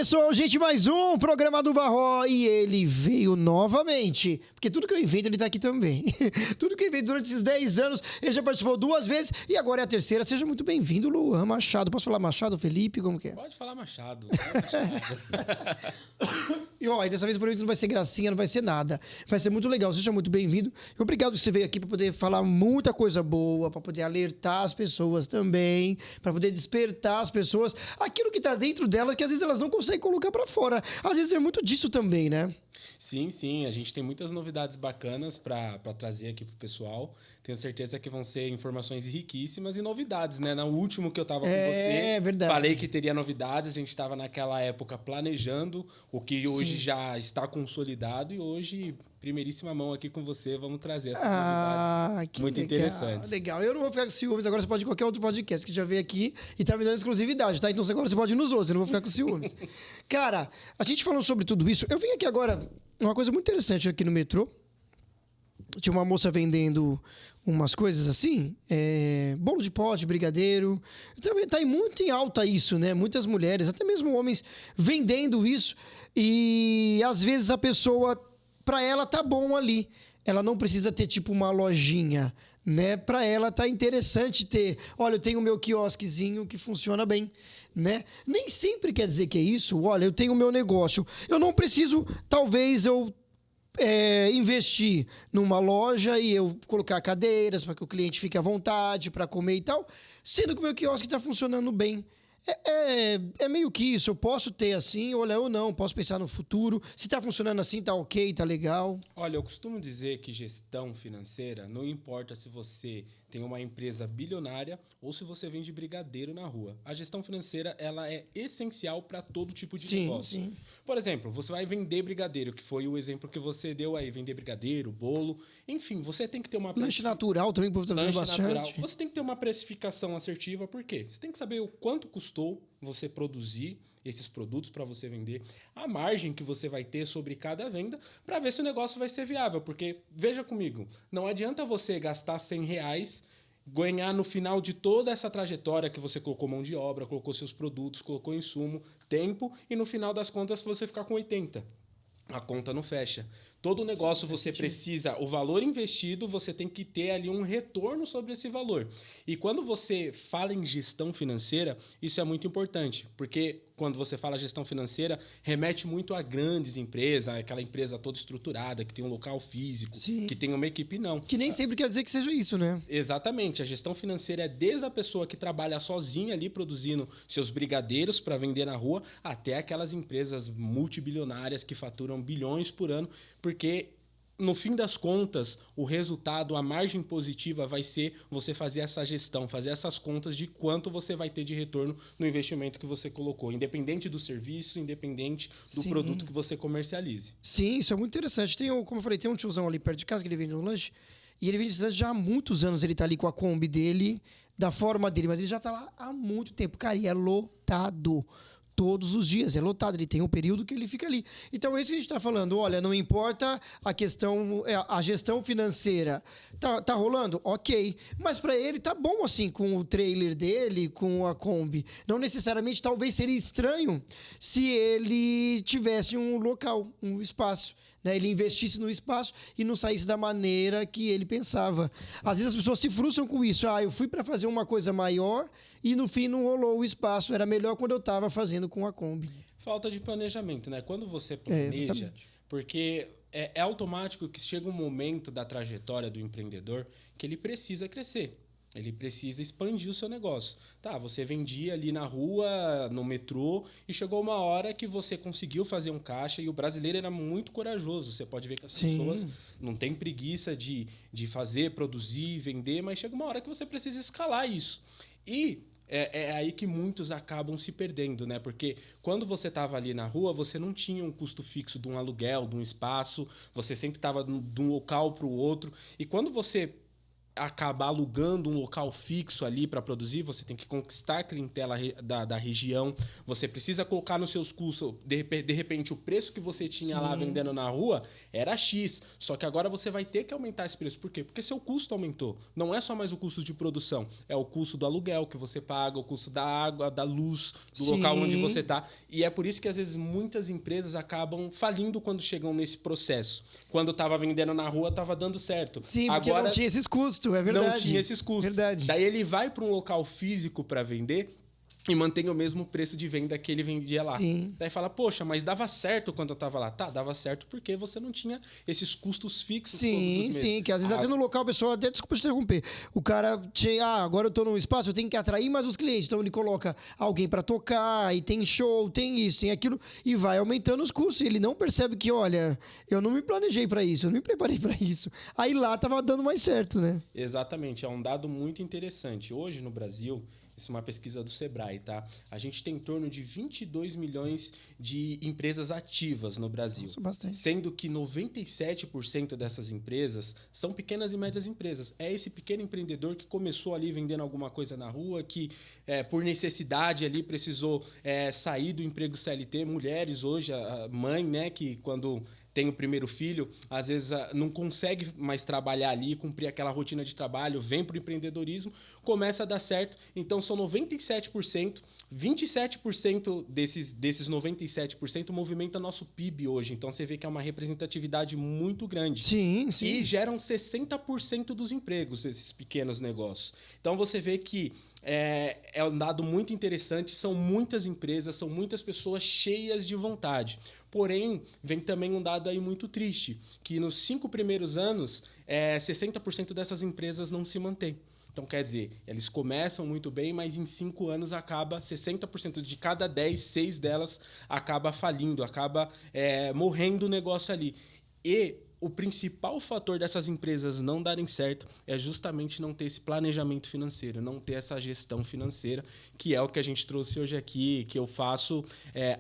Começou, gente, mais um programa do Barró e ele veio novamente. Porque tudo que eu invento, ele tá aqui também. Tudo que eu invento durante esses 10 anos, ele já participou 2 vezes e agora é a terceira. Seja muito bem-vindo, Luan Machado. Posso falar Machado, Felipe? Como que é? Pode falar Machado. Machado. E ó, dessa vez por isso não vai ser gracinha, não vai ser nada. Vai ser muito legal, seja muito bem-vindo. Obrigado que você veio aqui para poder falar muita coisa boa, para poder alertar as pessoas também, para poder despertar as pessoas. Aquilo que tá dentro delas, que às vezes elas não conseguem colocar para fora. Às vezes é muito disso também, né? Sim, sim. A gente tem muitas novidades bacanas para trazer aqui pro pessoal. Tenho certeza que vão ser informações riquíssimas e novidades, né? No último que eu tava com você, verdade. falei que teria novidades. A gente estava naquela época planejando o que hoje Sim. já está consolidado e hoje, primeiríssima mão aqui com você, vamos trazer essas Ah, que muito legal, interessantes. legal. Eu não vou ficar com ciúmes, agora você pode ir em qualquer outro podcast que já veio aqui e tá me dando exclusividade, tá? Então agora você pode ir nos outros, eu não vou ficar com ciúmes. Cara, a gente falou sobre tudo isso. Eu vim aqui agora, uma coisa muito interessante aqui no metrô. Tinha uma moça vendendo umas coisas assim, bolo de pote, brigadeiro. Também tá muito em alta isso, né? Muitas mulheres, até mesmo homens, vendendo isso. E às vezes a pessoa, pra ela tá bom ali. Ela não precisa ter tipo uma lojinha, né? Pra ela tá interessante ter. Olha, eu tenho o meu quiosquezinho que funciona bem, né? Nem sempre quer dizer que é isso. Olha, eu tenho o meu negócio. Eu não preciso, talvez eu investir numa loja e eu colocar cadeiras para que o cliente fique à vontade para comer e tal, sendo que o meu quiosque está funcionando bem. É meio que isso. Eu posso ter assim, olha, ou não, posso pensar no futuro. Se está funcionando assim, tá ok, tá legal. Olha, eu costumo dizer que gestão financeira não importa se você tem uma empresa bilionária ou se você vende brigadeiro na rua. A gestão financeira ela é essencial para todo tipo de negócio. Sim. Por exemplo, você vai vender brigadeiro, que foi o exemplo que você deu aí, vender brigadeiro, bolo. Enfim, você tem que ter uma... Lanche natural também, o povo tá fazendo bastante. Você tem que ter uma precificação assertiva, por quê? Você tem que saber o quanto custou você produzir esses produtos para você vender, a margem que você vai ter sobre cada venda para ver se o negócio vai ser viável. Porque, veja comigo, não adianta você gastar R$100, ganhar no final de toda essa trajetória que você colocou mão de obra, colocou seus produtos, colocou insumo, tempo, e no final das contas você ficar com 80. A conta não fecha. Todo negócio você precisa, o valor investido, você tem que ter ali um retorno sobre esse valor. E quando você fala em gestão financeira, isso é muito importante, porque quando você fala gestão financeira, remete muito a grandes empresas, aquela empresa toda estruturada, que tem um local físico, Sim. que tem uma equipe, não. Que nem sempre quer dizer que seja isso, né? Exatamente. A gestão financeira é desde a pessoa que trabalha sozinha ali produzindo seus brigadeiros para vender na rua, até aquelas empresas multibilionárias que faturam bilhões por ano, porque no fim das contas, o resultado, a margem positiva vai ser você fazer essa gestão, fazer essas contas de quanto você vai ter de retorno no investimento que você colocou, independente do serviço, independente do produto que você comercialize. Sim, isso é muito interessante. Como eu falei, tem um tiozão ali perto de casa que ele vende um lanche. E ele vende esse lanche já há muitos anos. Ele tá ali com a Kombi dele, da forma dele. Mas ele já tá lá há muito tempo. Cara, e é lotado. Todos os dias, é lotado. Ele tem um período que ele fica ali. Então é isso que a gente tá falando. Olha, não importa a questão, a gestão financeira. Tá rolando? Ok. Mas para ele tá bom assim, com o trailer dele, com a Kombi. Não necessariamente, talvez seria estranho se ele tivesse um local, um espaço. Né? Ele investisse no espaço e não saísse da maneira que ele pensava. Às vezes as pessoas se frustram com isso. Eu fui para fazer uma coisa maior e no fim não rolou o espaço. Era melhor quando eu estava fazendo com a Kombi. Falta de planejamento, né? Quando você planeja, porque é automático que chega um momento da trajetória do empreendedor que ele precisa crescer. Ele precisa expandir o seu negócio. Tá, você vendia ali na rua, no metrô, e chegou uma hora que você conseguiu fazer um caixa e o brasileiro era muito corajoso. Você pode ver que as pessoas não têm preguiça de fazer, produzir, vender, mas chega uma hora que você precisa escalar isso. E é aí que muitos acabam se perdendo, né? Porque quando você estava ali na rua, você não tinha um custo fixo de um aluguel, de um espaço, você sempre estava de um local para o outro. E quando você acabar alugando um local fixo ali para produzir, você tem que conquistar a clientela da região, você precisa colocar nos seus custos, de repente o preço que você tinha lá vendendo na rua era X, só que agora você vai ter que aumentar esse preço. Por quê? Porque seu custo aumentou. Não é só mais o custo de produção, é o custo do aluguel que você paga, o custo da água, da luz, do local onde você está. E é por isso que às vezes muitas empresas acabam falindo quando chegam nesse processo. Quando estava vendendo na rua, estava dando certo. Sim, porque agora, não tinha esses custos, é verdade. Não tinha esses custos. Verdade. Daí ele vai para um local físico para vender e mantém o mesmo preço de venda que ele vendia lá. Sim. Daí fala, poxa, mas dava certo quando eu estava lá. Tá, dava certo porque você não tinha esses custos fixos todos os meses. Sim, que às vezes até no local a pessoa, até desculpa te interromper, o cara tinha, agora eu tô num espaço, eu tenho que atrair mais os clientes, então ele coloca alguém para tocar, e tem show, tem isso, tem aquilo, e vai aumentando os custos, e ele não percebe que, olha, eu não me planejei para isso, eu não me preparei para isso. Aí lá tava dando mais certo, né? Exatamente, é um dado muito interessante. Hoje no Brasil, isso é uma pesquisa do Sebrae, tá? A gente tem em torno de 22 milhões de empresas ativas no Brasil. Nossa, bastante. Sendo que 97% dessas empresas são pequenas e médias empresas. É esse pequeno empreendedor que começou ali vendendo alguma coisa na rua, que por necessidade ali precisou sair do emprego CLT. Mulheres hoje, a mãe, né, que quando tem o primeiro filho, às vezes não consegue mais trabalhar ali, cumprir aquela rotina de trabalho, vem para o empreendedorismo, começa a dar certo. Então, são 97%, 27% desses 97% movimenta nosso PIB hoje. Então, você vê que é uma representatividade muito grande. Sim, sim. E geram 60% dos empregos, esses pequenos negócios. Então, você vê que é um dado muito interessante, são muitas empresas, são muitas pessoas cheias de vontade. Porém, vem também um dado aí muito triste, que nos 5 primeiros anos, 60% dessas empresas não se mantém. Então, quer dizer, eles começam muito bem, mas em 5 anos acaba 60% de cada 10, 6 delas acaba falindo, acaba morrendo o negócio ali. E o principal fator dessas empresas não darem certo é justamente não ter esse planejamento financeiro, não ter essa gestão financeira, que é o que a gente trouxe hoje aqui, que eu faço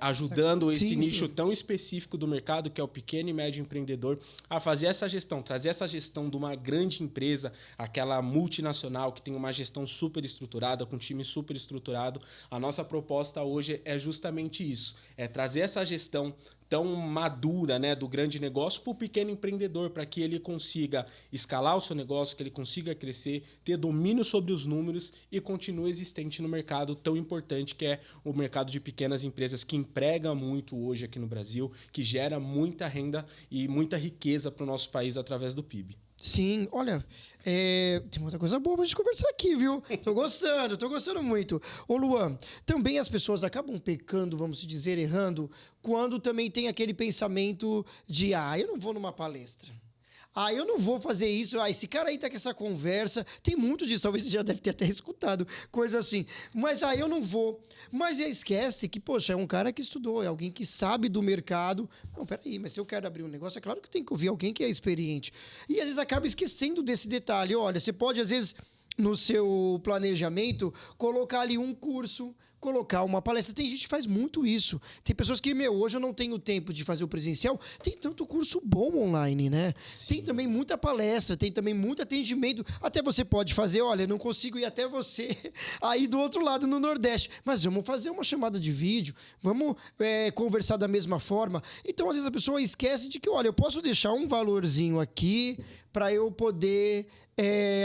ajudando esse nicho tão específico do mercado, que é o pequeno e médio empreendedor, a fazer essa gestão, trazer essa gestão de uma grande empresa, aquela multinacional que tem uma gestão super estruturada, com um time super estruturado. A nossa proposta hoje é justamente isso, é trazer essa gestão tão madura, né, do grande negócio para o pequeno empreendedor, para que ele consiga escalar o seu negócio, que ele consiga crescer, ter domínio sobre os números e continue existente no mercado tão importante que é o mercado de pequenas empresas, que emprega muito hoje aqui no Brasil, que gera muita renda e muita riqueza para o nosso país através do PIB. Sim, olha, tem muita coisa boa pra gente conversar aqui, viu? Tô gostando muito. Ô, Luan, também as pessoas acabam pecando, vamos dizer, errando, quando também tem aquele pensamento de, eu não vou numa palestra. Eu não vou fazer isso. Esse cara aí tá com essa conversa. Tem muito disso. Talvez você já deve ter até escutado. Coisa assim. Mas, eu não vou. Mas esquece que, poxa, é um cara que estudou. É alguém que sabe do mercado. Não, peraí. Mas se eu quero abrir um negócio, é claro que eu tenho que ouvir alguém que é experiente. E, às vezes, acaba esquecendo desse detalhe. Olha, você pode, às vezes, no seu planejamento, colocar ali um curso, colocar uma palestra. Tem gente que faz muito isso. Tem pessoas que, hoje eu não tenho tempo de fazer o presencial. Tem tanto curso bom online, né? Sim. Tem também muita palestra, tem também muito atendimento. Até você pode fazer, olha, não consigo ir até você aí do outro lado no Nordeste, mas vamos fazer uma chamada de vídeo, vamos conversar da mesma forma. Então, às vezes a pessoa esquece de que, olha, eu posso deixar um valorzinho aqui para eu poder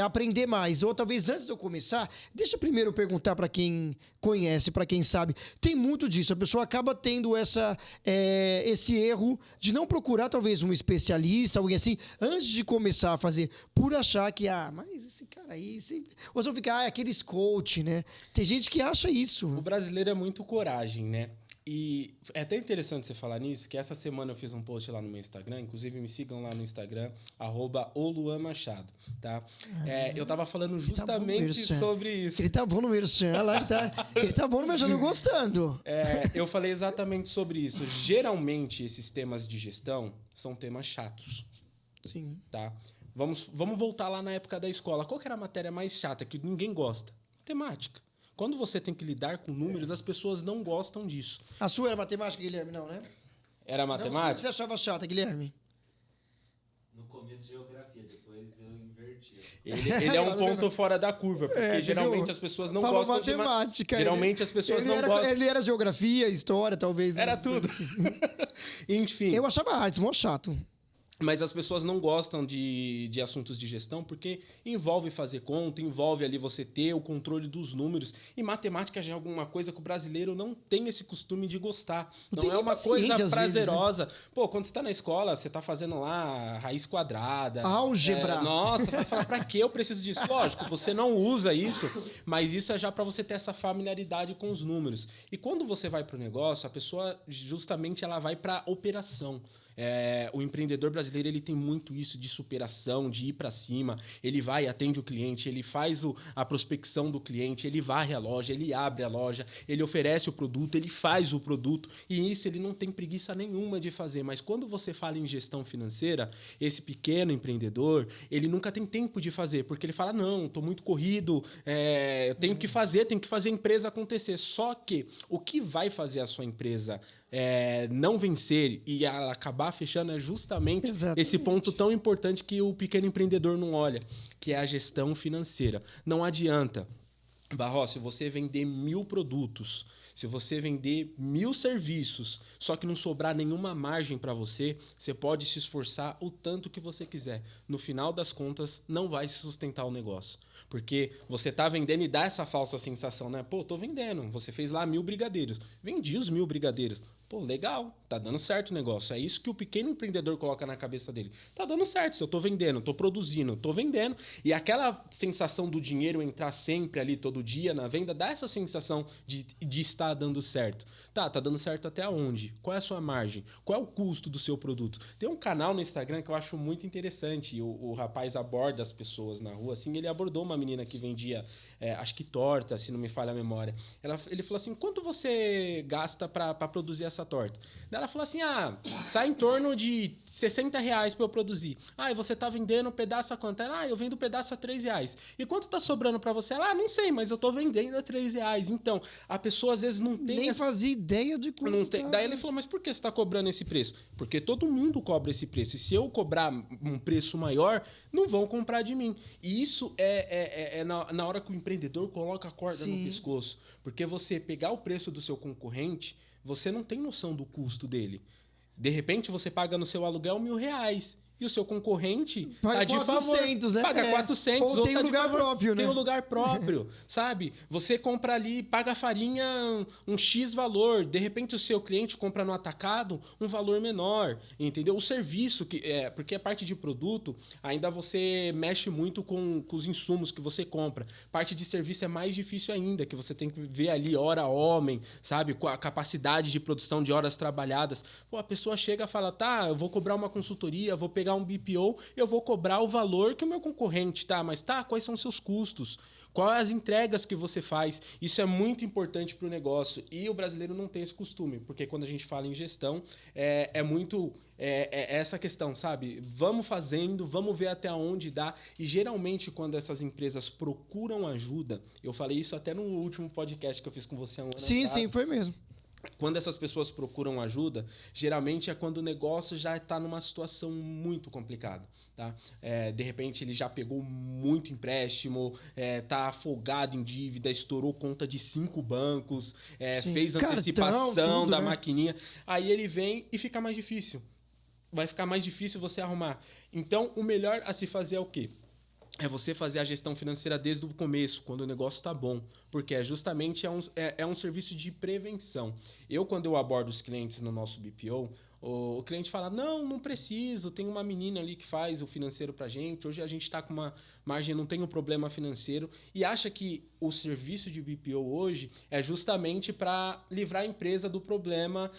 aprender mais. Ou talvez antes de eu começar, deixa primeiro eu perguntar para quem conhece, para quem sabe. Tem muito disso. A pessoa acaba tendo esse erro de não procurar talvez um especialista, alguém assim, antes de começar a fazer, por achar que, mas esse cara aí sempre... Ou só fica, aqueles coach, né? Tem gente que acha isso. O brasileiro é muito coragem, né? E é até interessante você falar nisso, que essa semana eu fiz um post lá no meu Instagram, inclusive me sigam lá no Instagram, @oluanmachado, tá? Eu tava falando justamente sobre isso. Ele tá bom no Merchan, olha lá, ele tá bom no Merchan, gostando. Eu falei exatamente sobre isso. Geralmente, esses temas de gestão são temas chatos. Sim. Tá? Vamos voltar lá na época da escola. Qual que era a matéria mais chata, que ninguém gosta? Matemática. Quando você tem que lidar com números, as pessoas não gostam disso. A sua era matemática, Guilherme? Não, né? Era matemática? O que você achava chata, Guilherme? No começo, geografia. Depois eu inverti. Ele é um ponto fora da curva, porque geralmente as pessoas não falou gostam matemática, de... Geralmente as pessoas não gostam... Ele era geografia, história, talvez. Era tudo. Enfim. Eu achava artes, mó chato. Mas as pessoas não gostam de assuntos de gestão porque envolve fazer conta, envolve ali você ter o controle dos números. E matemática já é alguma coisa que o brasileiro não tem esse costume de gostar. Não é uma coisa prazerosa. Vezes, né? Pô, quando você está na escola, você está fazendo lá raiz quadrada. Álgebra. Nossa, vai falar, pra que eu preciso disso? Lógico, você não usa isso, mas isso é já para você ter essa familiaridade com os números. E quando você vai para o negócio, a pessoa justamente ela vai para operação. O empreendedor brasileiro ele tem muito isso de superação, de ir para cima. Ele vai, atende o cliente, ele faz a prospecção do cliente, ele varre a loja, ele abre a loja, ele oferece o produto, ele faz o produto. E isso ele não tem preguiça nenhuma de fazer. Mas quando você fala em gestão financeira, esse pequeno empreendedor, ele nunca tem tempo de fazer, porque ele fala, não, estou muito corrido, eu tenho que fazer a empresa acontecer. Só que o que vai fazer a sua empresa não vencer e ela acabar fechando é justamente esse ponto tão importante que o pequeno empreendedor não olha, que é a gestão financeira. Não adianta, Barros, se você vender 1000 produtos, se você vender 1000 serviços, só que não sobrar nenhuma margem para você, você pode se esforçar o tanto que você quiser. No final das contas, não vai se sustentar o negócio. Porque você tá vendendo e dá essa falsa sensação, né? Pô, tô vendendo. Você fez lá 1000 brigadeiros. Vendi os 1000 brigadeiros. Pô, legal, tá dando certo o negócio. É isso que o pequeno empreendedor coloca na cabeça dele. Tá dando certo, se eu tô vendendo, tô produzindo, tô vendendo. E aquela sensação do dinheiro entrar sempre ali todo dia na venda, dá essa sensação de estar dando certo. Tá dando certo até onde? Qual é a sua margem? Qual é o custo do seu produto? Tem um canal no Instagram que eu acho muito interessante. O rapaz aborda as pessoas na rua, assim, ele abordou uma menina que vendia, acho que torta, se não me falha a memória. Ele falou assim, quanto você gasta para produzir essa torta? Daí ela falou assim, sai em torno de R$60 para eu produzir. E você tá vendendo um pedaço a quanto? Eu vendo um pedaço a R$3. E quanto tá sobrando para você? Não sei, mas eu tô vendendo a R$3. Então, a pessoa às vezes não tem... Nem fazia ideia de quanto. Daí ele falou, mas por que você tá cobrando esse preço? Porque todo mundo cobra esse preço. E se eu cobrar um preço maior, não vão comprar de mim. E isso é na hora que o empreendedor coloca a corda no pescoço. Porque você pegar o preço do seu concorrente, você não tem noção do custo dele. De repente, você paga no seu aluguel R$1.000. E o seu concorrente paga tá de 400, favor. Né? Paga 400. Ou tem um lugar próprio, né? Tem um lugar próprio, sabe? Você compra ali, paga a farinha um X valor. De repente, o seu cliente compra no atacado um valor menor, entendeu? O serviço, porque a parte de produto, ainda você mexe muito com os insumos que você compra. Parte de serviço é mais difícil ainda, que você tem que ver ali hora homem, sabe? Com a capacidade de produção de horas trabalhadas. Pô, a pessoa chega e fala, eu vou cobrar uma consultoria, vou pegar um BPO, eu vou cobrar o valor que o meu concorrente, mas quais são os seus custos? Quais as entregas que você faz? Isso é muito importante para o negócio. E o brasileiro não tem esse costume, porque quando a gente fala em gestão, é muito essa questão, sabe? Vamos fazendo, vamos ver até onde dá. E geralmente, quando essas empresas procuram ajuda, eu falei isso até no último podcast que eu fiz com você há um ano atrás. Sim, foi mesmo. Quando essas pessoas procuram ajuda, geralmente é quando o negócio já está numa situação muito complicada. Tá? De repente, ele já pegou muito empréstimo, está afogado em dívida, estourou conta de 5 bancos, fez antecipação cartão, tudo, da maquininha. Aí ele vem e fica mais difícil. Vai ficar mais difícil você arrumar. Então, o melhor a se fazer é o quê? É você fazer a gestão financeira desde o começo, quando o negócio está bom. Porque justamente é um serviço de prevenção. Quando eu abordo os clientes no nosso BPO, o cliente fala, não preciso, tem uma menina ali que faz o financeiro pra gente, hoje a gente está com uma margem, não tem um problema financeiro, e acha que o serviço de BPO hoje é justamente para livrar a empresa do problema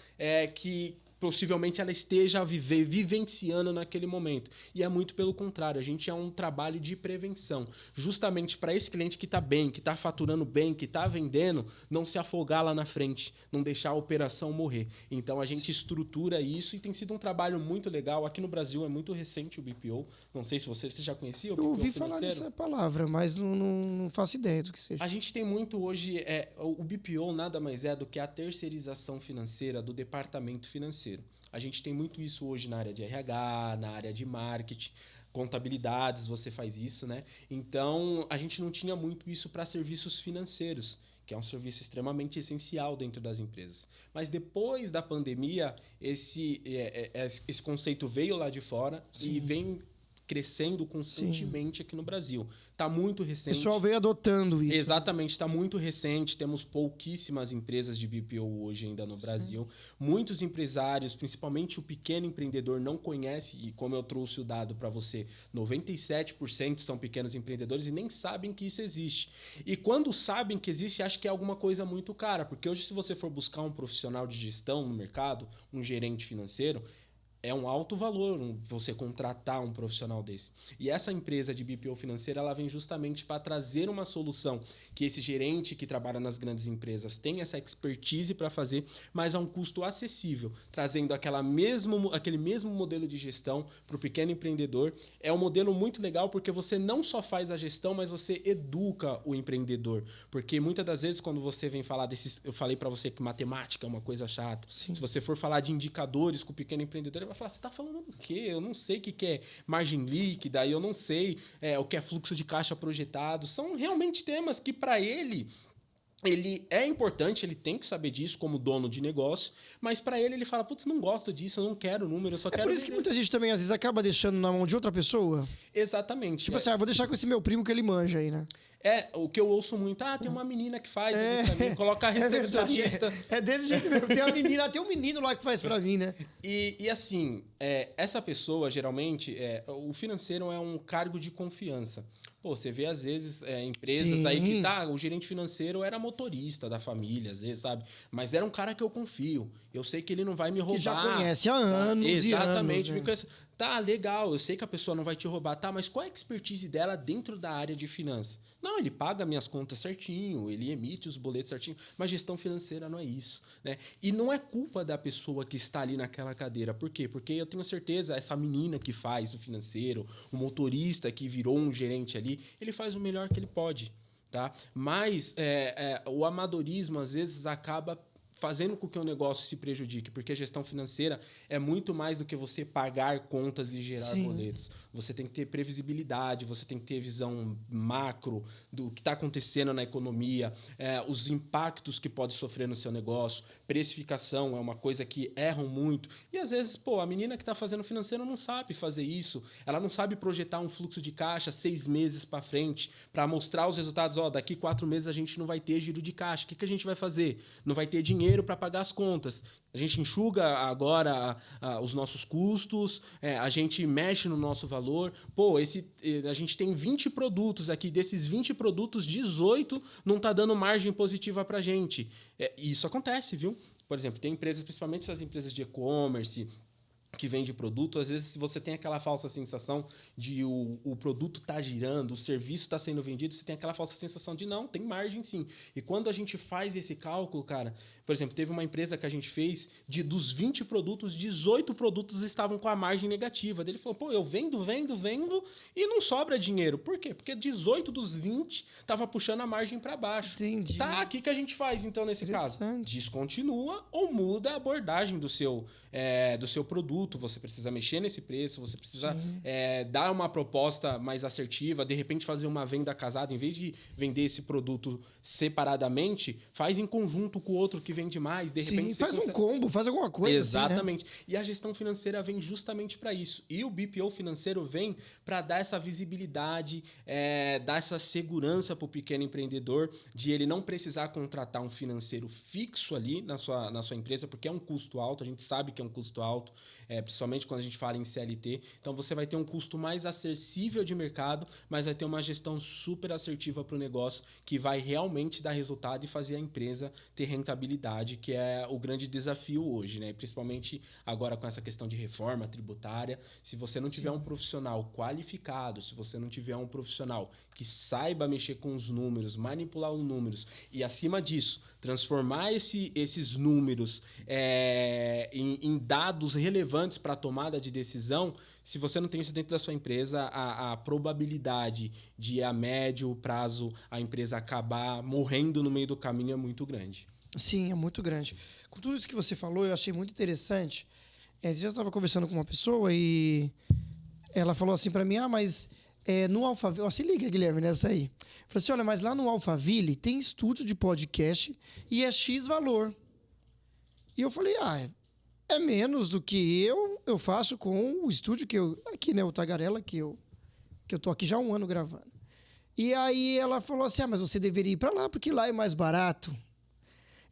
que possivelmente ela esteja vivenciando naquele momento. E é muito pelo contrário, a gente é um trabalho de prevenção. Justamente para esse cliente que está bem, que está faturando bem, que está vendendo, não se afogar lá na frente, não deixar a operação morrer. Então a gente estrutura isso e tem sido um trabalho muito legal. Aqui no Brasil é muito recente o BPO. Não sei se você já conhecia o BPO financeiro. Eu ouvi financeiro. falar dessa palavra, mas não faço ideia do que seja. A gente tem muito hoje... o BPO nada mais é do que a terceirização financeira do departamento financeiro. A gente tem muito isso hoje na área de RH, na área de marketing. contabilidades, você faz isso, né? Então, a gente não tinha muito isso para serviços financeiros, que é um serviço extremamente essencial dentro das empresas. Mas depois da pandemia, esse conceito veio lá de fora e vem crescendo constantemente aqui no Brasil. Está muito O recente. pessoal veio adotando isso. Exatamente, está muito recente. Temos pouquíssimas empresas de BPO hoje ainda no Brasil. Muitos empresários, principalmente o pequeno empreendedor, não conhece, e como eu trouxe o dado para você, 97% são pequenos empreendedores e nem sabem que isso existe. E quando sabem que existe, acham que é alguma coisa muito cara, porque hoje se você for buscar um profissional de gestão no mercado, um gerente financeiro, é um alto valor você contratar um profissional desse. E essa empresa de BPO financeira, ela vem justamente para trazer uma solução que esse gerente que trabalha nas grandes empresas tem essa expertise para fazer, mas a um custo acessível, trazendo aquele mesmo modelo de gestão para o pequeno empreendedor. É um modelo muito legal porque você não só faz a gestão, mas você educa o empreendedor. Porque muitas das vezes quando você vem falar desses... Eu falei para você que matemática é uma coisa chata. Sim. Se você for falar de indicadores com o pequeno empreendedor, vai falar, você está falando do quê? Eu não sei o que é margem líquida, eu não sei o que é fluxo de caixa projetado. São realmente temas que, para ele é importante, ele tem que saber disso como dono de negócio, mas para ele fala, putz, não gosto disso, eu não quero número, eu só quero... É por isso que muita gente também, às vezes, acaba deixando na mão de outra pessoa. Exatamente. Tipo assim, vou deixar com esse meu primo que ele manja aí, né? O que eu ouço muito, tem uma menina que faz ali pra mim, coloca a recepcionista. É desse jeito mesmo, tem um menino lá que faz pra mim, né? E assim, essa pessoa, geralmente, o financeiro é um cargo de confiança. Pô, você vê, às vezes, empresas Sim. aí que o gerente financeiro era motorista da família, às vezes, sabe? Mas era um cara que eu confio. Eu sei que ele não vai me roubar. Que já conhece há anos. Exatamente. E anos, me conhece. Tá, legal, eu sei que a pessoa não vai te roubar, tá, mas qual é a expertise dela dentro da área de finanças? Não, ele paga minhas contas certinho, ele emite os boletos certinho, mas gestão financeira não é isso, né? E não é culpa da pessoa que está ali naquela cadeira. Por quê? Porque eu tenho certeza, essa menina que faz o financeiro, o motorista que virou um gerente ali, ele faz o melhor que ele pode, tá? Mas o amadorismo, às vezes, acaba fazendo com que o negócio se prejudique, porque a gestão financeira é muito mais do que você pagar contas e gerar Sim. boletos. Você tem que ter previsibilidade, você tem que ter visão macro do que está acontecendo na economia, os impactos que pode sofrer no seu negócio, precificação é uma coisa que erram muito. E às vezes, a menina que está fazendo financeiro não sabe fazer isso, ela não sabe projetar um fluxo de caixa 6 meses para frente, para mostrar os resultados, daqui 4 meses a gente não vai ter giro de caixa, o que a gente vai fazer? Não vai ter dinheiro para pagar as contas. A gente enxuga agora os nossos custos, a gente mexe no nosso valor. A gente tem 20 produtos aqui, desses 20 produtos, 18 não está dando margem positiva para a gente. Isso acontece, viu? Por exemplo, tem empresas, principalmente essas empresas de e-commerce, que vende produto, às vezes você tem aquela falsa sensação de o produto tá girando, o serviço está sendo vendido, você tem aquela falsa sensação de não, tem margem sim. E quando a gente faz esse cálculo, cara, por exemplo, teve uma empresa que a gente fez, dos 20 produtos, 18 produtos estavam com a margem negativa. Ele falou, eu vendo e não sobra dinheiro. Por quê? Porque 18 dos 20 tava puxando a margem para baixo. Entendi. Tá, o que a gente faz então nesse caso? Descontinua ou muda a abordagem do seu produto. Você precisa mexer nesse preço, você precisa dar uma proposta mais assertiva, de repente fazer uma venda casada, em vez de vender esse produto separadamente, faz em conjunto com o outro que vende mais, de repente faz um combo, faz alguma coisa. Exatamente. Assim, né? E a gestão financeira vem justamente para isso. E o BPO financeiro vem para dar essa visibilidade, dar essa segurança para o pequeno empreendedor, de ele não precisar contratar um financeiro fixo ali na sua empresa, porque é um custo alto, a gente sabe que é um custo alto, principalmente quando a gente fala em CLT. Então você vai ter um custo mais acessível de mercado, mas vai ter uma gestão super assertiva para o negócio, que vai realmente dar resultado e fazer a empresa ter rentabilidade, que é o grande desafio hoje, né? Principalmente agora com essa questão de reforma tributária. Se você não tiver um profissional qualificado, se você não tiver um profissional que saiba mexer com os números, manipular os números e, acima disso, transformar esses números em dados relevantes para a tomada de decisão, se você não tem isso dentro da sua empresa, a probabilidade de, a médio prazo, a empresa acabar morrendo no meio do caminho é muito grande. Sim, é muito grande. Com tudo isso que você falou, eu achei muito interessante. Eu já estava conversando com uma pessoa e ela falou assim pra mim, mas no Alphaville... Ó, se liga, Guilherme, nessa aí. Falou assim, olha, mas lá no Alphaville tem estúdio de podcast e é X valor. E eu falei, é menos do que eu faço com o estúdio que eu... Aqui, né, o Tagarela, que eu tô aqui já há 1 ano gravando. E aí ela falou assim, mas você deveria ir pra lá, porque lá é mais barato.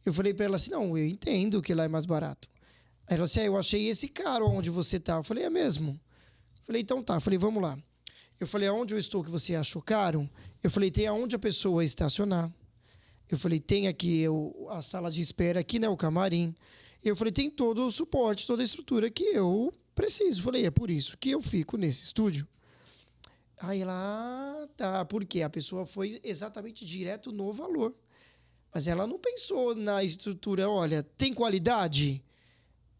Eu falei pra ela assim, não, eu entendo que lá é mais barato. Aí ela falou assim, eu achei esse caro onde você tá. Eu falei, é mesmo? Eu falei, então tá. Eu falei, vamos lá. Eu falei, aonde eu estou que você achou caro? Eu falei, tem aonde a pessoa estacionar. Eu falei, tem aqui a sala de espera aqui, né, o camarim. Eu falei, tem todo o suporte, toda a estrutura que eu preciso. Eu falei, é por isso que eu fico nesse estúdio. Aí ela, tá, porque a pessoa foi exatamente direto no valor. Mas ela não pensou na estrutura, olha, tem qualidade?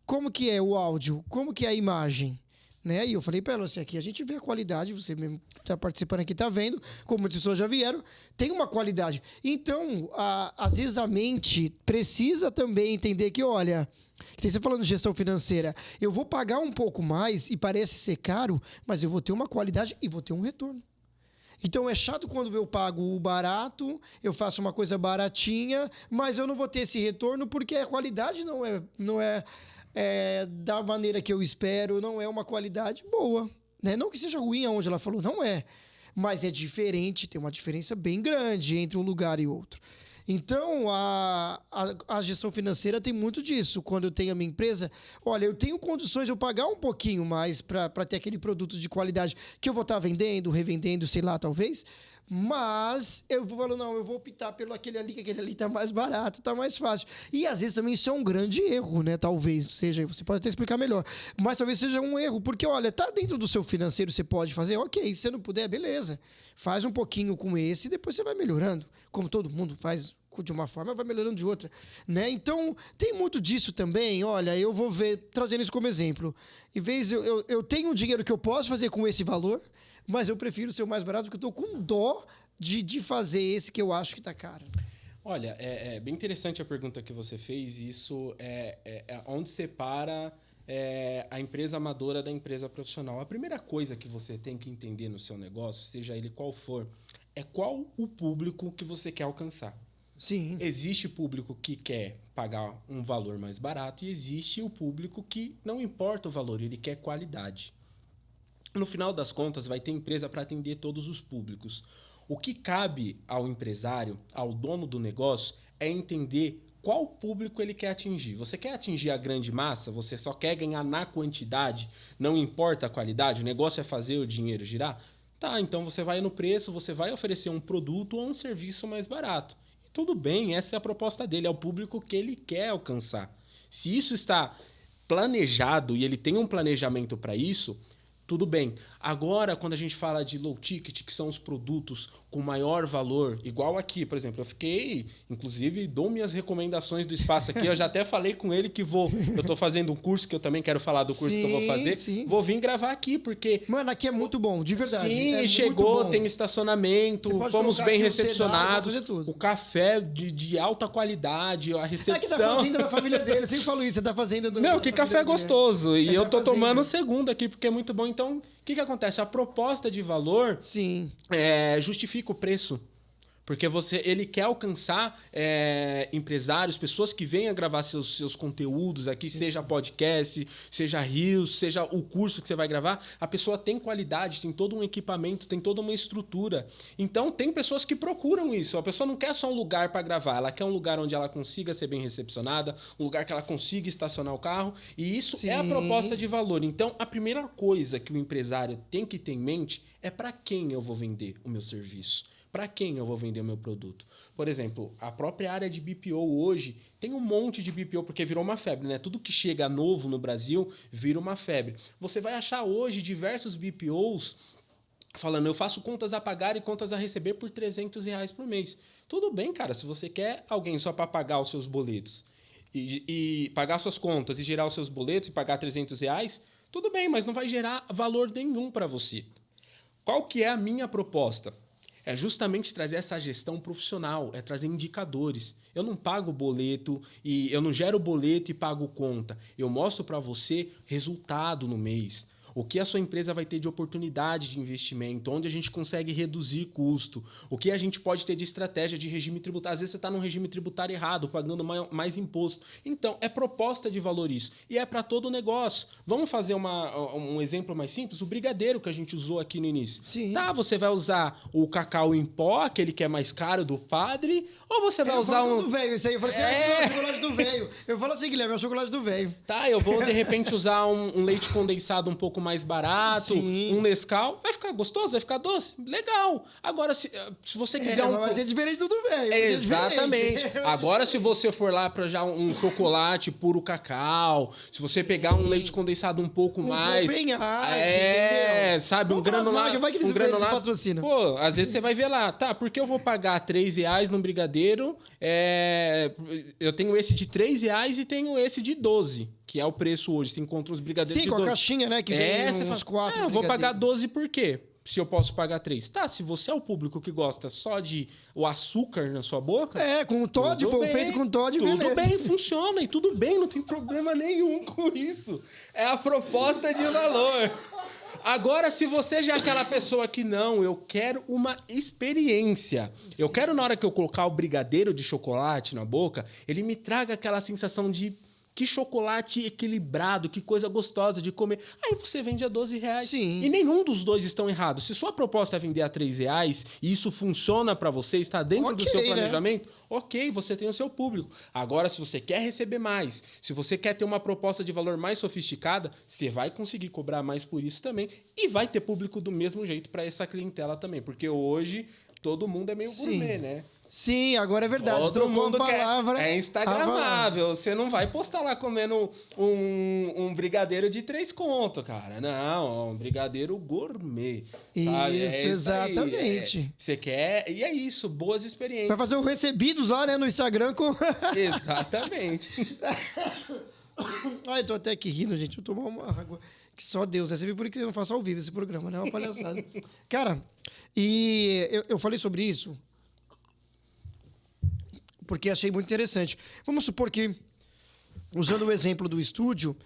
Como que é o áudio? Como que é a imagem? Né? E eu falei para ela assim, aqui a gente vê a qualidade, você mesmo está participando aqui, está vendo, como muitas pessoas já vieram, tem uma qualidade. Então, às vezes a mente precisa também entender que, olha, que nem você falando de gestão financeira, eu vou pagar um pouco mais e parece ser caro, mas eu vou ter uma qualidade e vou ter um retorno. Então é chato quando eu pago o barato, eu faço uma coisa baratinha, mas eu não vou ter esse retorno porque a qualidade não é da maneira que eu espero, não é uma qualidade boa. Né? Não que seja ruim aonde ela falou, não é. Mas é diferente, tem uma diferença bem grande entre um lugar e outro. Então, a gestão financeira tem muito disso. Quando eu tenho a minha empresa, olha, eu tenho condições de eu pagar um pouquinho mais para ter aquele produto de qualidade que eu vou estar vendendo, revendendo, sei lá, talvez. Mas eu vou falar, não, eu vou optar pelo aquele ali, que aquele ali tá mais barato, tá mais fácil. E às vezes também isso é um grande erro, né? Talvez seja, você pode até explicar melhor. Mas talvez seja um erro, porque olha, tá dentro do seu financeiro, você pode fazer, ok, se você não puder, beleza. Faz um pouquinho com esse e depois você vai melhorando. Como todo mundo faz de uma forma, vai melhorando de outra, né? Então, tem muito disso também. Olha, eu vou trazendo isso como exemplo. Em vez eu tenho um dinheiro que eu posso fazer com esse valor, mas eu prefiro ser o mais barato porque eu estou com dó de fazer esse que eu acho que está caro. Olha, é bem interessante a pergunta que você fez. Isso é onde separa a empresa amadora da empresa profissional. A primeira coisa que você tem que entender no seu negócio, seja ele qual for, é qual o público que você quer alcançar. Sim. Existe público que quer pagar um valor mais barato e existe o público que não importa o valor, ele quer qualidade. No final das contas, vai ter empresa para atender todos os públicos. O que cabe ao empresário, ao dono do negócio, é entender qual público ele quer atingir. Você quer atingir a grande massa? Você só quer ganhar na quantidade? Não importa a qualidade? O negócio é fazer o dinheiro girar? Tá, então você vai no preço, você vai oferecer um produto ou um serviço mais barato. Tudo bem, essa é a proposta dele, é o público que ele quer alcançar. Se isso está planejado e ele tem um planejamento para isso, tudo bem. Agora, quando a gente fala de low ticket, que são os produtos com maior valor, igual aqui, por exemplo, eu fiquei, inclusive, dou minhas recomendações do espaço aqui, eu já até falei com ele que eu tô fazendo um curso, que eu também quero falar do curso que eu vou fazer, vou vir gravar aqui, porque... Mano, aqui é muito bom, de verdade. Sim, chegou, tem estacionamento, fomos bem recepcionados, o café de alta qualidade, a recepção... É que da fazenda da família dele, eu sempre falo isso, é da fazenda do... Não, que café gostoso, e eu tô tomando o segundo aqui, porque é muito bom, então, o que acontece? A proposta de valor justifica o preço. Porque ele quer alcançar empresários, pessoas que venham gravar seus conteúdos aqui, seja podcast, seja reels, seja o curso que você vai gravar. A pessoa tem qualidade, tem todo um equipamento, tem toda uma estrutura. Então, tem pessoas que procuram isso. A pessoa não quer só um lugar para gravar, ela quer um lugar onde ela consiga ser bem recepcionada, um lugar que ela consiga estacionar o carro. E isso é a proposta de valor. Então, a primeira coisa que o empresário tem que ter em mente é para quem eu vou vender o meu serviço. Para quem eu vou vender o meu produto? Por exemplo, a própria área de BPO hoje tem um monte de BPO, porque virou uma febre, né? Tudo que chega novo no Brasil vira uma febre. Você vai achar hoje diversos BPOs falando, eu faço contas a pagar e contas a receber por R$300 por mês. Tudo bem, cara, se você quer alguém só para pagar os seus boletos e pagar suas contas e gerar os seus boletos e pagar R$300, tudo bem, mas não vai gerar valor nenhum para você. Qual que é a minha proposta? É justamente trazer essa gestão profissional, é trazer indicadores. Eu não pago boleto, e eu não gero boleto e pago conta. Eu mostro para você resultado no mês. o que a sua empresa vai ter de oportunidade de investimento, onde a gente consegue reduzir custo, o que a gente pode ter de estratégia de regime tributário. Às vezes você está num regime tributário errado, pagando mais imposto. Então, é proposta de valor isso. E é para todo o negócio. Vamos fazer um exemplo mais simples? O brigadeiro que a gente usou aqui no início. Sim. Tá, você vai usar o cacau em pó, aquele que é mais caro do Padre, ou você vai usar do velho, isso aí. Eu falei assim, é o chocolate do velho. Eu falo assim, Guilherme, é o chocolate do velho. Tá, eu vou de repente usar um leite condensado um pouco mais barato, Sim. um Nescau. Vai ficar gostoso? Vai ficar doce? Legal. Agora, se você quiser Mas é diferente do velho. Exatamente. Agora, se você for lá para já um chocolate puro cacau, se você pegar um leite condensado um pouco mais... Bem entendeu? Sabe, um granulado. Vai que eles patrocinam. Pô, às vezes você vai ver lá, tá, porque eu vou pagar R$3 num brigadeiro, eu tenho esse de R$3 e tenho esse de 12, que é o preço hoje. Você encontra os brigadeiros de 12. Sim, com a caixinha, né, que vem você uns fala, 4 eu vou pagar 12 por quê? Se eu posso pagar 3. Tá, se você é o público que gosta só de o açúcar na sua boca... com Toddy, feito com Toddy, tudo beleza. bem, funciona. E tudo bem, não tem problema nenhum com isso. É a proposta de valor. Agora, se você já é aquela pessoa que não, eu quero uma experiência. Eu quero, na hora que eu colocar o brigadeiro de chocolate na boca, ele me traga aquela sensação de... Que chocolate equilibrado, que coisa gostosa de comer. Aí você vende a R$12. Sim. E nenhum dos dois estão errados. Se sua proposta é vender a R$3 e isso funciona para você, está dentro do seu planejamento, ok, você tem o seu público. Agora, se você quer receber mais, se você quer ter uma proposta de valor mais sofisticada, você vai conseguir cobrar mais por isso também e vai ter público do mesmo jeito para essa clientela também. Porque hoje todo mundo é meio gourmet, né? Sim, agora é verdade. Todo Trocou mundo a palavra. é instagramável. Você não vai postar lá comendo um brigadeiro de 3 conto, cara. Não, um brigadeiro gourmet. Sabe? Isso, exatamente. Você quer... E é isso, boas experiências. Vai fazer os recebidos lá, né, no Instagram com... Exatamente. Ai, tô até aqui rindo, gente. Eu tomar uma água. Que só Deus, né? Você viu por que eu não faço ao vivo esse programa, né? É uma palhaçada. Cara, e eu falei sobre isso... porque achei muito interessante. Vamos supor que, usando o exemplo do estúdio,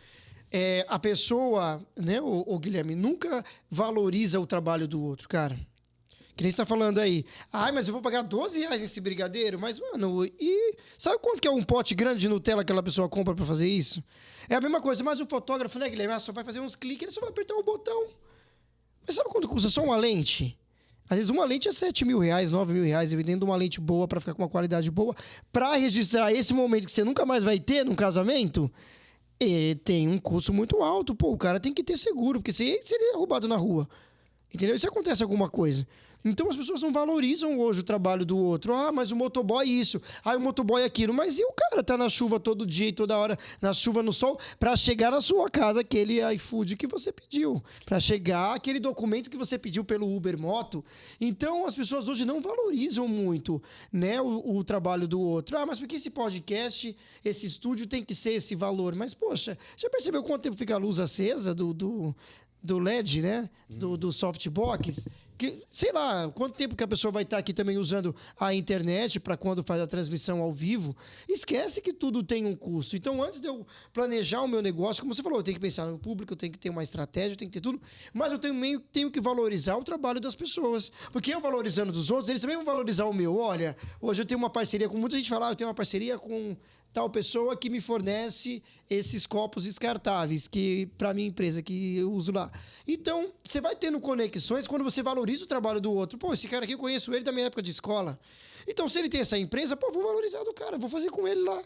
a pessoa, né, o Guilherme, nunca valoriza o trabalho do outro, cara. Que nem você tá falando aí. Ai, mas eu vou pagar R$12 nesse brigadeiro? Mas, mano, e sabe quanto que é um pote grande de Nutella que aquela pessoa compra pra fazer isso? É a mesma coisa, mas o fotógrafo, né, Guilherme, só vai fazer uns cliques, ele só vai apertar o botão. Mas sabe quanto custa só uma lente? Às vezes uma lente é R$7.000, R$9.000, vendendo uma lente boa para ficar com uma qualidade boa, para registrar esse momento que você nunca mais vai ter num casamento, tem um custo muito alto. Pô, o cara tem que ter seguro, porque se ele é roubado na rua, entendeu? E se acontece alguma coisa? Então as pessoas não valorizam hoje o trabalho do outro. Ah, mas o motoboy isso. Ah, o motoboy aquilo. Mas e o cara tá na chuva todo dia e toda hora, na chuva, no sol, para chegar na sua casa aquele iFood que você pediu, para chegar aquele documento que você pediu pelo Uber Moto. Então as pessoas hoje não valorizam muito, né, o trabalho do outro. Ah, mas por que esse podcast, esse estúdio tem que ser esse valor? Mas, poxa, já percebeu quanto tempo fica a luz acesa do LED, né? Do softbox? Que, sei lá, quanto tempo que a pessoa vai estar aqui também usando a internet para quando faz a transmissão ao vivo. Esquece que tudo tem um custo. Então, antes de eu planejar o meu negócio, como você falou, eu tenho que pensar no público, eu tenho que ter uma estratégia, eu tenho que ter tudo, mas eu tenho que valorizar o trabalho das pessoas. Porque eu valorizando dos outros, eles também vão valorizar o meu. Olha, hoje eu tenho uma parceria com muita gente fala, eu tenho uma parceria com tal pessoa que me fornece esses copos descartáveis que para minha empresa que eu uso lá. Então, você vai tendo conexões quando você valoriza o trabalho do outro. Pô, esse cara aqui eu conheço ele da minha época de escola. Então, se ele tem essa empresa, pô, vou valorizar do cara, vou fazer com ele lá.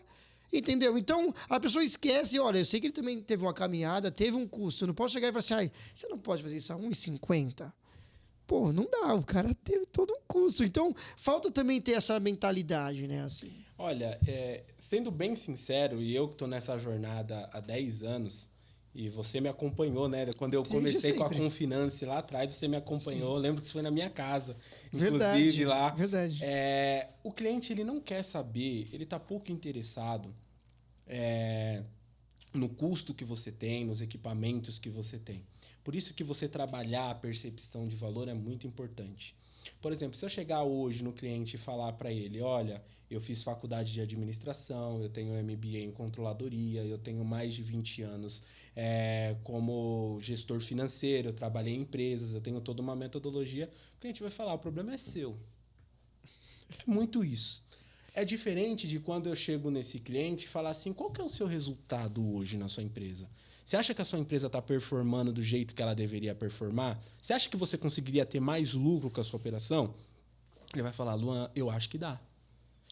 Entendeu? Então, a pessoa esquece, olha, eu sei que ele também teve uma caminhada, teve um custo. Eu não posso chegar e falar assim, ai, você não pode fazer isso a R$1,50. Pô, não dá, o cara teve todo um custo. Então, falta também ter essa mentalidade, né, assim. Olha, sendo bem sincero, e eu que estou nessa jornada há 10 anos, e você me acompanhou, né? Quando eu comecei com a Confinance lá atrás, você me acompanhou. Eu lembro que isso foi na minha casa, inclusive lá. Verdade. O cliente, ele não quer saber, ele está pouco interessado no custo que você tem, nos equipamentos que você tem. Por isso que você trabalhar a percepção de valor é muito importante. Por exemplo, se eu chegar hoje no cliente e falar para ele, olha, eu fiz faculdade de administração, eu tenho MBA em controladoria, eu tenho mais de 20 anos como gestor financeiro, eu trabalhei em empresas, eu tenho toda uma metodologia, o cliente vai falar, o problema é seu. É muito isso. É diferente de quando eu chego nesse cliente e falar assim, qual que é o seu resultado hoje na sua empresa? Você acha que a sua empresa está performando do jeito que ela deveria performar? Você acha que você conseguiria ter mais lucro com a sua operação? Ele vai falar, Luan, eu acho que dá.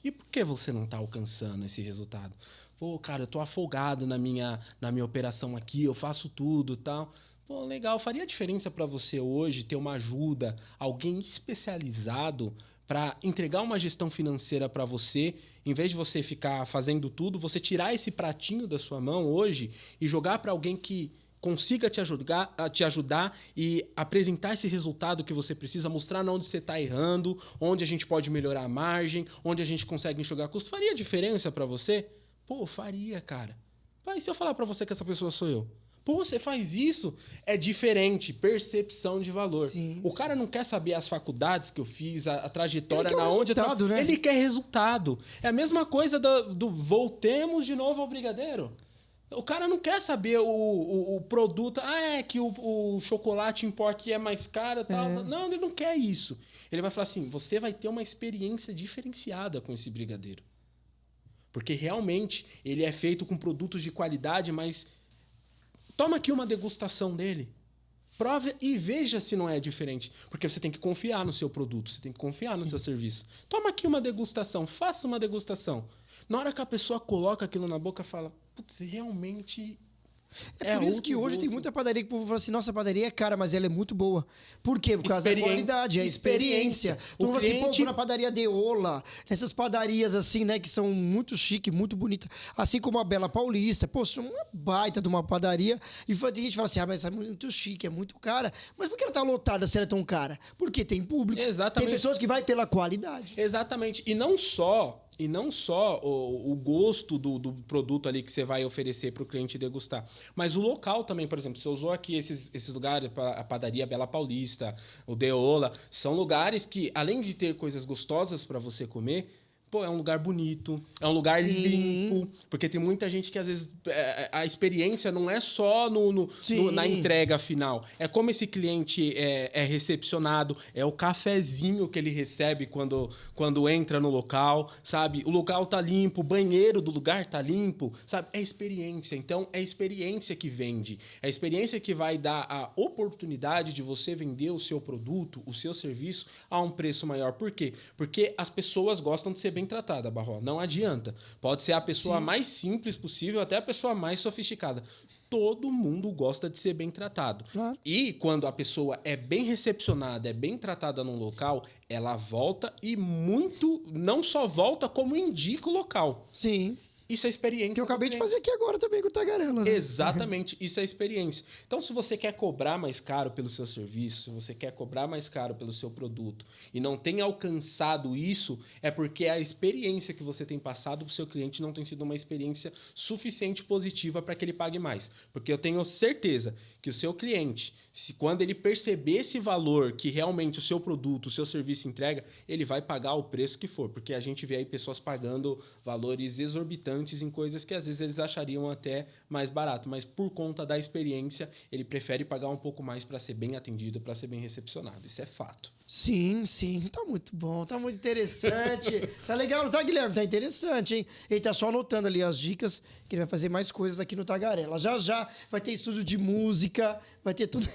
E por que você não está alcançando esse resultado? Pô, cara, eu estou afogado na minha operação aqui, eu faço tudo e tal. Pô, legal, faria diferença para você hoje ter uma ajuda, alguém especializado para entregar uma gestão financeira para você, em vez de você ficar fazendo tudo, você tirar esse pratinho da sua mão hoje e jogar para alguém que consiga te ajudar e apresentar esse resultado que você precisa, mostrar onde você está errando, onde a gente pode melhorar a margem, onde a gente consegue enxugar custos. Faria diferença para você? Pô, faria, cara. Mas se eu falar para você que essa pessoa sou eu? Pô, você faz isso? É diferente, percepção de valor. Sim, o cara não quer saber as faculdades que eu fiz, a trajetória, na onde eu tô. Né? Ele quer resultado. É a mesma coisa do voltemos de novo ao brigadeiro. O cara não quer saber o produto. Ah, é que o chocolate em pó aqui é mais caro e tal. Não, ele não quer isso. Ele vai falar assim, você vai ter uma experiência diferenciada com esse brigadeiro. Porque realmente ele é feito com produtos de qualidade, mas toma aqui uma degustação dele. Prove e veja se não é diferente. Porque você tem que confiar no seu produto, você tem que confiar no seu serviço. Toma aqui uma degustação, faça uma degustação. Na hora que a pessoa coloca aquilo na boca, fala, putz, realmente... É por isso que hoje tem muita padaria que o povo fala assim, nossa, a padaria é cara, mas ela é muito boa. Por quê? Por causa da qualidade, é a experiência. O cliente... assim, pô, vou na padaria Deola, essas padarias assim, né, que são muito chique, muito bonita, assim como a Bela Paulista, pô, são uma baita de uma padaria, e tem gente que fala assim, mas é muito chique, é muito cara, mas por que ela tá lotada se ela é tão cara? Porque tem público. Exatamente. Tem pessoas que vai pela qualidade. Exatamente. E não só o gosto do produto ali que você vai oferecer para o cliente degustar, mas o local também, por exemplo, você usou aqui esses lugares, a padaria Bela Paulista, o Deola, são lugares que, além de ter coisas gostosas para você comer, pô, é um lugar bonito, é um lugar limpo, porque tem muita gente que às vezes a experiência não é só na entrega final, é como esse cliente é recepcionado, é o cafezinho que ele recebe quando entra no local, sabe? O local tá limpo, o banheiro do lugar tá limpo, sabe? É experiência, então é experiência que vende, é a experiência que vai dar a oportunidade de você vender o seu produto, o seu serviço a um preço maior. Por quê? Porque as pessoas gostam de ser bem tratada, Barro. Não adianta. Pode ser a pessoa mais simples possível, até a pessoa mais sofisticada. Todo mundo gosta de ser bem tratado. Claro. E quando a pessoa é bem recepcionada, é bem tratada num local, ela volta e não só volta, como indica o local. Sim. Isso é experiência. Que eu acabei de fazer aqui agora também com o Tagarela. Né? Exatamente, isso é experiência. Então, se você quer cobrar mais caro pelo seu serviço, se você quer cobrar mais caro pelo seu produto e não tem alcançado isso, é porque a experiência que você tem passado para o seu cliente não tem sido uma experiência suficiente positiva para que ele pague mais. Porque eu tenho certeza que o seu cliente, quando ele perceber esse valor que realmente o seu produto, o seu serviço entrega, ele vai pagar o preço que for. Porque a gente vê aí pessoas pagando valores exorbitantes em coisas que às vezes eles achariam até mais barato, mas por conta da experiência, ele prefere pagar um pouco mais para ser bem atendido, para ser bem recepcionado. Isso é fato. Sim. Tá muito bom, tá muito interessante. Tá legal, não tá, Guilherme? Tá interessante, hein? Ele tá só anotando ali as dicas, que ele vai fazer mais coisas aqui no Tagarela. Já vai ter estúdio de música, vai ter tudo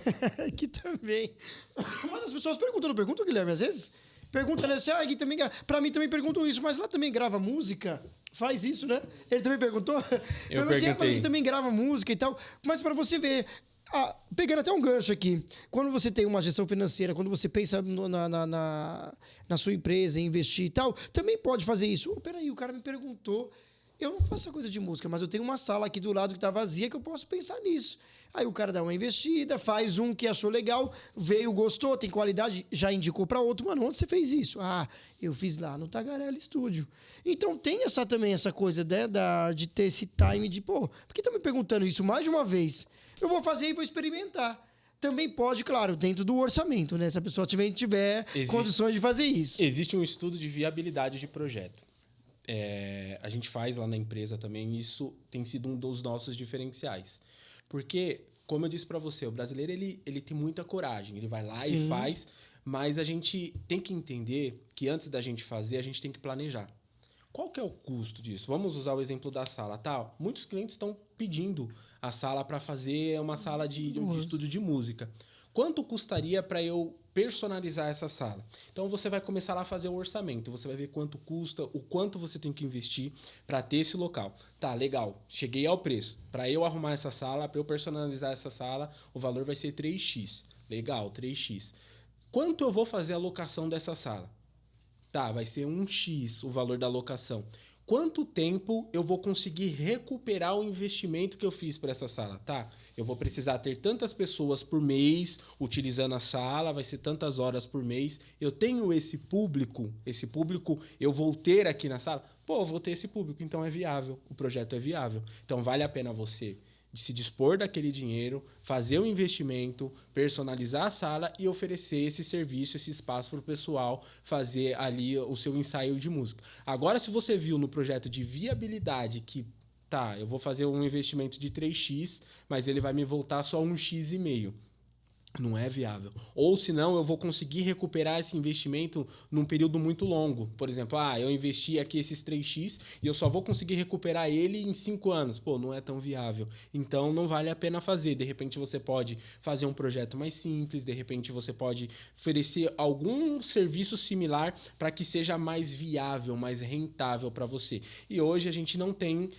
aqui também. Mas as pessoas perguntam, Guilherme, às vezes? Pergunta, né? Gui também grava. Pra mim também perguntam isso, mas lá também grava música? Faz isso, né? Ele também perguntou? Eu perguntei. Ele também grava música e tal. Mas para você ver, pegando até um gancho aqui, quando você tem uma gestão financeira, quando você pensa na sua empresa, em investir e tal, também pode fazer isso. Peraí, o cara me perguntou. Eu não faço essa coisa de música, mas eu tenho uma sala aqui do lado que tá vazia que eu posso pensar nisso. Aí o cara dá uma investida, faz um que achou legal, veio, gostou, tem qualidade, já indicou para outro. Mano, onde você fez isso? Eu fiz lá no Tagarela Estúdio. Então tem também essa coisa de ter esse time de, porque estão me perguntando isso mais de uma vez. Eu vou fazer e vou experimentar. também pode, claro, dentro do orçamento, né? Se a pessoa tiver condições de fazer isso. Existe um estudo de viabilidade de projeto. A gente faz lá na empresa também, isso tem sido um dos nossos diferenciais. Porque, como eu disse para você, o brasileiro ele tem muita coragem, ele vai lá e faz, mas a gente tem que entender que antes da gente fazer, a gente tem que planejar. Qual que é o custo disso? Vamos usar o exemplo da sala, tá? Muitos clientes estão pedindo a sala para fazer uma sala de estudo de música. Quanto custaria para eu personalizar essa sala? Então você vai começar lá a fazer o orçamento, você vai ver quanto custa, o quanto você tem que investir para ter esse local. Tá, legal, cheguei ao preço. Para eu arrumar essa sala, para eu personalizar essa sala, o valor vai ser 3x. Legal, 3x. Quanto eu vou fazer a locação dessa sala? Tá, vai ser 1x o valor da locação. Quanto tempo eu vou conseguir recuperar o investimento que eu fiz para essa sala? Tá, eu vou precisar ter tantas pessoas por mês utilizando a sala, vai ser tantas horas por mês. Eu tenho esse público eu vou ter aqui na sala? Pô, eu vou ter esse público, então é viável, o projeto é viável. Então vale a pena você de se dispor daquele dinheiro, fazer o investimento, personalizar a sala e oferecer esse serviço, esse espaço para o pessoal fazer ali o seu ensaio de música. Agora, se você viu no projeto de viabilidade que, tá, eu vou fazer um investimento de 3x, mas ele vai me voltar só 1,5x. Não é viável. Ou senão eu vou conseguir recuperar esse investimento num período muito longo. Por exemplo, eu investi aqui esses 3x e eu só vou conseguir recuperar ele em 5 anos. Pô, não é tão viável. Então não vale a pena fazer. De repente você pode fazer um projeto mais simples, de repente você pode oferecer algum serviço similar para que seja mais viável, mais rentável para você. E hoje a gente não tem...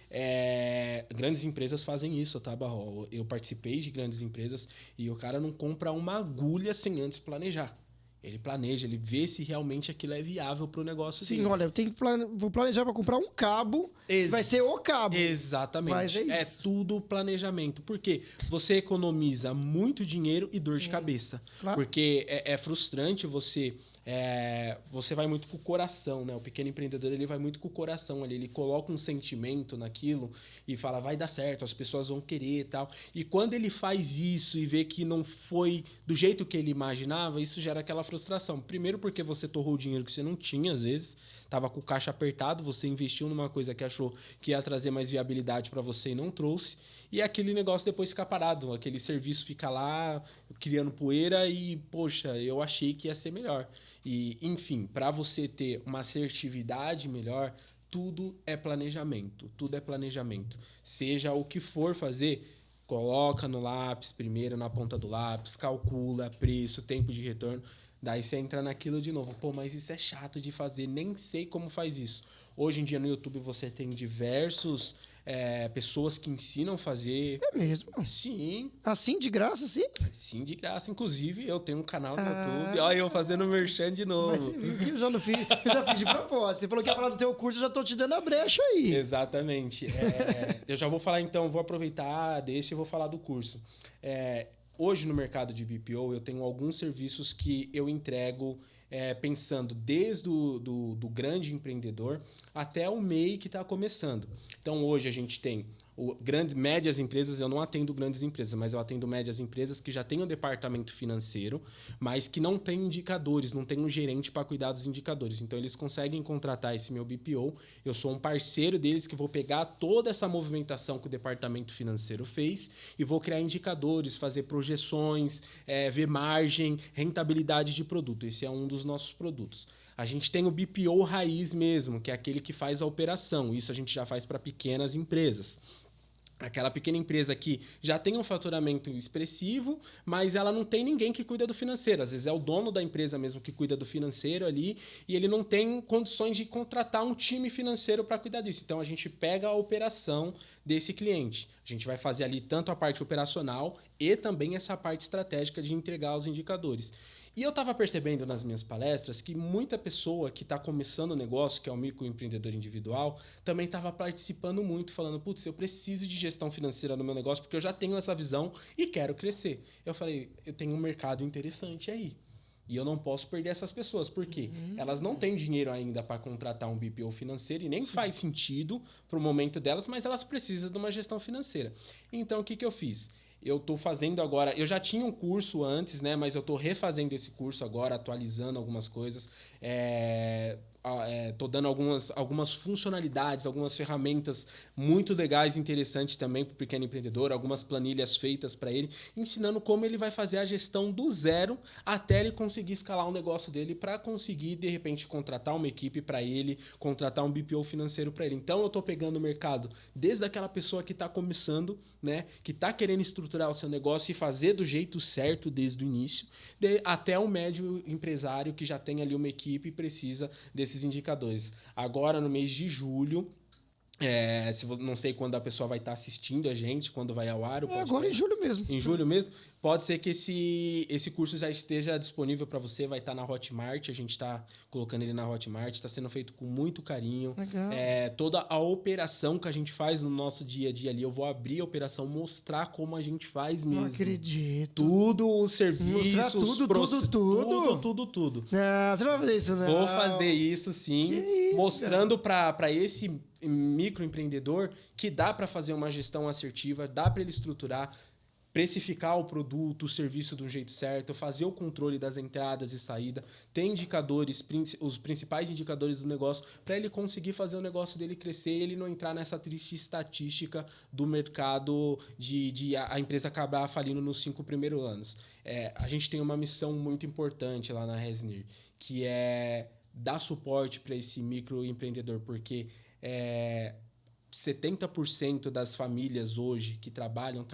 Grandes empresas fazem isso, tá, Barro? Eu participei de grandes empresas e o cara não compra uma agulha sem antes planejar. Ele planeja, ele vê se realmente aquilo é viável para o negócio dele. Sim, olha, eu tenho que vou planejar para comprar um cabo, vai ser o cabo. Exatamente. Mas é tudo planejamento. Porque você economiza muito dinheiro e dor de cabeça. Claro. Porque é frustrante você... você vai muito com o coração, né? O pequeno empreendedor, ele vai muito com o coração ali. Ele coloca um sentimento naquilo e fala, vai dar certo, as pessoas vão querer e tal. E quando ele faz isso e vê que não foi do jeito que ele imaginava, isso gera aquela frustração. Primeiro porque você torrou o dinheiro que você não tinha, às vezes. Estava com o caixa apertado, você investiu numa coisa que achou que ia trazer mais viabilidade para você e não trouxe. E aquele negócio depois fica parado. Aquele serviço fica lá criando poeira e, poxa, eu achei que ia ser melhor. E, enfim, para você ter uma assertividade melhor, tudo é planejamento. Tudo é planejamento. Seja o que for fazer, coloca no lápis primeiro, na ponta do lápis, calcula preço, tempo de retorno. Daí você entra naquilo de novo. Pô, mas isso é chato de fazer, nem sei como faz isso. Hoje em dia no YouTube você tem diversos pessoas que ensinam a fazer. É mesmo? Sim. Assim, de graça, sim? Sim, de graça. Inclusive, eu tenho um canal no YouTube. Olha, eu fazendo merchan de novo. Mas você viu que eu já não fiz, eu já fiz de propósito. Você falou que ia falar do teu curso, eu já tô te dando a brecha aí. Exatamente. Eu já vou falar então, vou aproveitar, deixa e vou falar do curso. Hoje no mercado de BPO eu tenho alguns serviços que eu entrego pensando desde do grande empreendedor até o MEI que está começando. Então hoje a gente tem médias empresas, eu não atendo grandes empresas, mas eu atendo médias empresas que já têm um departamento financeiro, mas que não tem indicadores, não tem um gerente para cuidar dos indicadores. Então eles conseguem contratar esse meu BPO, eu sou um parceiro deles que vou pegar toda essa movimentação que o departamento financeiro fez e vou criar indicadores, fazer projeções, ver margem, rentabilidade de produto. Esse é um dos nossos produtos. A gente tem o BPO raiz mesmo, que é aquele que faz a operação. Isso a gente já faz para pequenas empresas. Aquela pequena empresa que já tem um faturamento expressivo, mas ela não tem ninguém que cuida do financeiro. Às vezes é o dono da empresa mesmo que cuida do financeiro ali e ele não tem condições de contratar um time financeiro para cuidar disso. Então a gente pega a operação desse cliente. A gente vai fazer ali tanto a parte operacional e também essa parte estratégica de entregar os indicadores. E eu estava percebendo nas minhas palestras que muita pessoa que está começando o negócio, que é o microempreendedor individual, também estava participando muito, falando, putz, eu preciso de gestão financeira no meu negócio porque eu já tenho essa visão e quero crescer. Eu falei, eu tenho um mercado interessante aí. E eu não posso perder essas pessoas, porque elas não têm dinheiro ainda para contratar um BPO financeiro e nem faz sentido para o momento delas, mas elas precisam de uma gestão financeira. Então, o que eu fiz? eu tô fazendo agora... Eu já tinha um curso antes, né? Mas eu tô refazendo esse curso agora, atualizando algumas coisas. Tô dando algumas funcionalidades, algumas ferramentas muito legais e interessantes também para o pequeno empreendedor, algumas planilhas feitas para ele, ensinando como ele vai fazer a gestão do zero até ele conseguir escalar o negócio dele para conseguir, de repente, contratar uma equipe para ele, contratar um BPO financeiro para ele. Então, eu estou pegando o mercado desde aquela pessoa que está começando, né, que está querendo estruturar o seu negócio e fazer do jeito certo desde o início, até o médio empresário que já tem ali uma equipe e precisa desses indicadores. Agora, no mês de julho, não sei quando a pessoa vai estar assistindo a gente, quando vai ao ar. Agora em julho mesmo. Em julho mesmo? Pode ser que esse curso já esteja disponível para você, vai estar na Hotmart, a gente está colocando ele na Hotmart, está sendo feito com muito carinho. Legal. Toda a operação que a gente faz no nosso dia a dia ali, eu vou abrir a operação, mostrar como a gente faz mesmo. Não acredito. Tudo, os serviços, mostrar tudo. Não, você não vai fazer isso, não. Vou fazer isso, sim. Que isso, mostrando para esse microempreendedor que dá para fazer uma gestão assertiva, dá para ele estruturar, precificar o produto, o serviço de um jeito certo, fazer o controle das entradas e saídas, ter indicadores, os principais indicadores do negócio, para ele conseguir fazer o negócio dele crescer e ele não entrar nessa triste estatística do mercado de a empresa acabar falindo nos 5 primeiros anos. A gente tem uma missão muito importante lá na Resnir, que é dar suporte para esse microempreendedor, porque 70% das famílias hoje que trabalham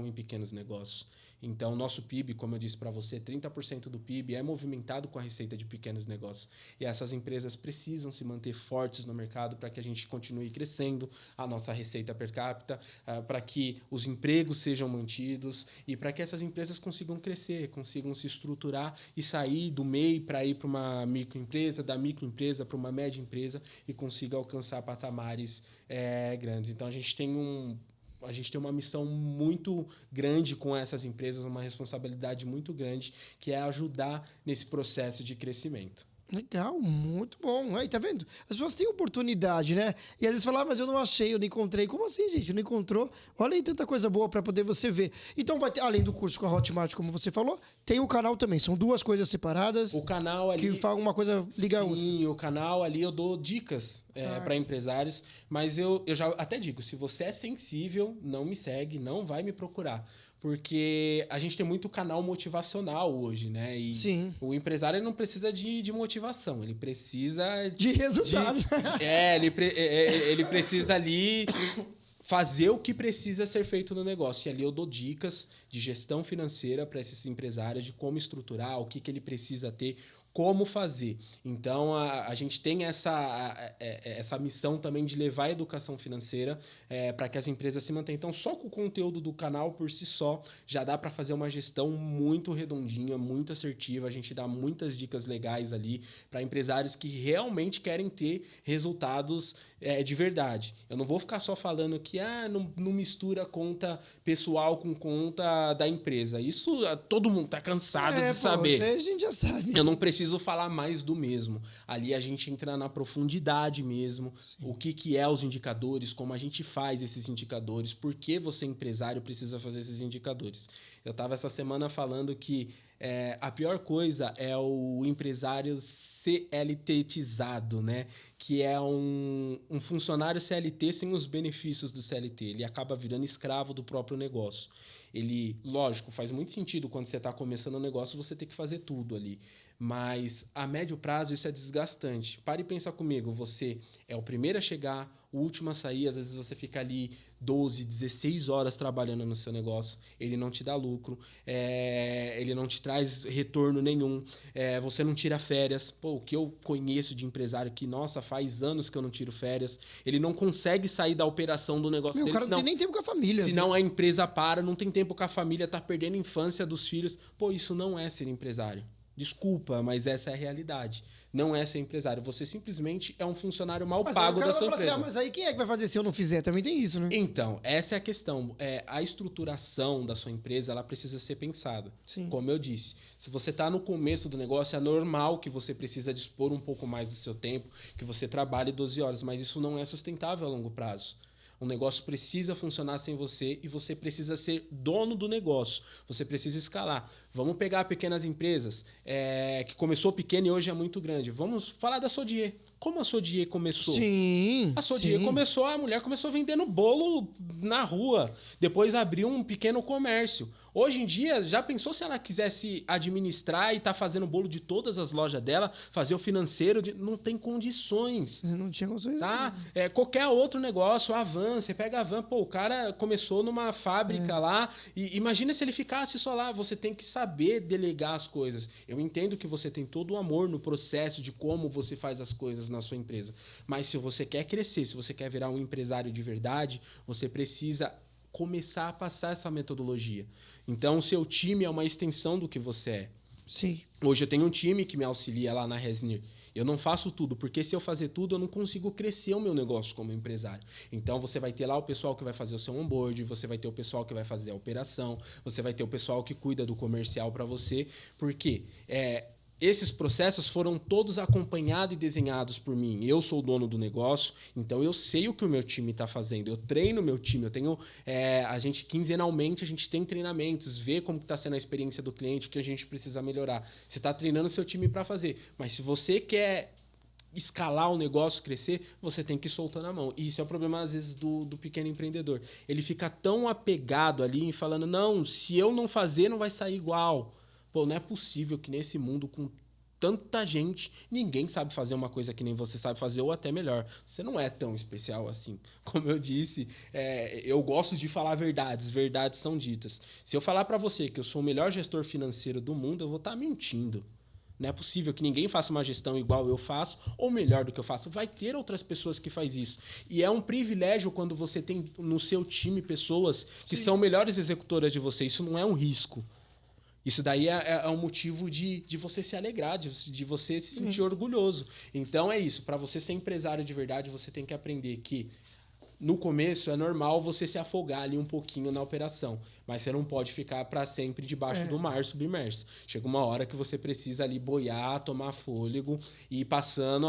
em pequenos negócios. Então, nosso PIB, como eu disse para você, 30% do PIB é movimentado com a receita de pequenos negócios. E essas empresas precisam se manter fortes no mercado para que a gente continue crescendo a nossa receita per capita, para que os empregos sejam mantidos e para que essas empresas consigam crescer, consigam se estruturar e sair do MEI para ir para uma microempresa, da microempresa para uma média empresa e consiga alcançar patamares grandes. Então, a gente tem uma missão muito grande com essas empresas, uma responsabilidade muito grande, que é ajudar nesse processo de crescimento. Legal, muito bom. Aí, tá vendo? As pessoas têm oportunidade, né? E às vezes falam, mas eu não achei, eu não encontrei. Como assim, gente? Não encontrou? Olha aí tanta coisa boa para poder você ver. Então, vai ter, além do curso com a Hotmart, como você falou, tem o canal também. São duas coisas separadas. O canal ali... Que fala uma coisa liga a outra. Sim, o canal ali eu dou dicas para empresários, mas eu já até digo, se você é sensível, não me segue, não vai me procurar. Porque a gente tem muito canal motivacional hoje, né? E sim. O empresário ele não precisa de motivação, ele precisa... De resultados. Ele precisa ali fazer o que precisa ser feito no negócio. E ali eu dou dicas de gestão financeira para esses empresários, de como estruturar, o que ele precisa ter, como fazer. Então, a gente tem essa missão também de levar a educação financeira para que as empresas se mantenham. Então, só com o conteúdo do canal por si só, já dá para fazer uma gestão muito redondinha, muito assertiva. A gente dá muitas dicas legais ali para empresários que realmente querem ter resultados de verdade. Eu não vou ficar só falando que não mistura conta pessoal com conta da empresa. Isso todo mundo está cansado de saber. A gente já sabe. Eu não preciso falar mais do mesmo. Ali a gente entra na profundidade mesmo. Sim. O que é os indicadores, como a gente faz esses indicadores, por que você, empresário, precisa fazer esses indicadores. Eu estava essa semana falando que a pior coisa é o empresário CLTizado, né? Que é um funcionário CLT sem os benefícios do CLT. Ele acaba virando escravo do próprio negócio. Ele, lógico, faz muito sentido quando você está começando um negócio você ter que fazer tudo ali. Mas a médio prazo isso é desgastante. Pare e pensa comigo, você é o primeiro a chegar, o último a sair, às vezes você fica ali 12, 16 horas trabalhando no seu negócio, ele não te dá lucro, ele não te traz retorno nenhum, você não tira férias. Pô, o que eu conheço de empresário que, nossa, faz anos que eu não tiro férias, ele não consegue sair da operação do negócio dele. O cara não tem nem tempo com a família. Senão a empresa para, não tem tempo com a família, tá perdendo a infância dos filhos. Pô, isso não é ser empresário. Desculpa, mas essa é a realidade. Não é ser empresário. Você simplesmente é um funcionário mal pago da sua empresa. Mas aí quem é que vai fazer se eu não fizer? Também tem isso, né? Então, essa é a questão. A estruturação da sua empresa ela precisa ser pensada. Sim. Como eu disse, se você está no começo do negócio, é normal que você precisa dispor um pouco mais do seu tempo, que você trabalhe 12 horas, mas isso não é sustentável a longo prazo. O negócio precisa funcionar sem você e você precisa ser dono do negócio. Você precisa escalar. Vamos pegar pequenas empresas que começou pequena e hoje é muito grande. Vamos falar da Sodier. Como a Sodier começou? Sim. A Sodier começou, a mulher começou vendendo bolo na rua. Depois abriu um pequeno comércio. Hoje em dia, já pensou se ela quisesse administrar e tá fazendo bolo de todas as lojas dela, fazer o financeiro? Não tem condições. Não tinha condições. Tá? Qualquer outro negócio, a Van, você pega a Van, pô, o cara começou numa fábrica lá, e imagina se ele ficasse só lá. Você tem que saber delegar as coisas. Eu entendo que você tem todo o amor no processo de como você faz as coisas na sua empresa. Mas se você quer crescer, se você quer virar um empresário de verdade, você precisa começar a passar essa metodologia. Então, o seu time é uma extensão do que você é. Sim. Hoje eu tenho um time que me auxilia lá na Resnir. Eu não faço tudo, porque se eu fazer tudo, eu não consigo crescer o meu negócio como empresário. Então, você vai ter lá o pessoal que vai fazer o seu onboard, você vai ter o pessoal que vai fazer a operação, você vai ter o pessoal que cuida do comercial para você. Por quê? Esses processos foram todos acompanhados e desenhados por mim. Eu sou o dono do negócio, então eu sei o que o meu time está fazendo. Eu treino o meu time. Eu tenho, quinzenalmente, a gente tem treinamentos, vê como está sendo a experiência do cliente, o que a gente precisa melhorar. Você está treinando o seu time para fazer. Mas se você quer escalar o negócio, crescer, você tem que ir soltando a mão. E isso é o problema, às vezes, do pequeno empreendedor. Ele fica tão apegado ali, falando, não, se eu não fazer, não vai sair igual. Pô, não é possível que nesse mundo com tanta gente, ninguém sabe fazer uma coisa que nem você sabe fazer, ou até melhor. Você não é tão especial assim. Como eu disse, eu gosto de falar verdades são ditas. Se eu falar para você que eu sou o melhor gestor financeiro do mundo, eu vou estar mentindo. Não é possível que ninguém faça uma gestão igual eu faço, ou melhor do que eu faço. Vai ter outras pessoas que fazem isso. E é um privilégio quando você tem no seu time pessoas que são melhores executoras de você. Isso não é um risco. Isso daí é um motivo de você se alegrar, de você se sentir orgulhoso. Então é isso. Para você ser empresário de verdade, você tem que aprender que no começo é normal você se afogar ali um pouquinho na operação. Mas você não pode ficar para sempre debaixo do mar submerso. Chega uma hora que você precisa ali boiar, tomar fôlego e ir passando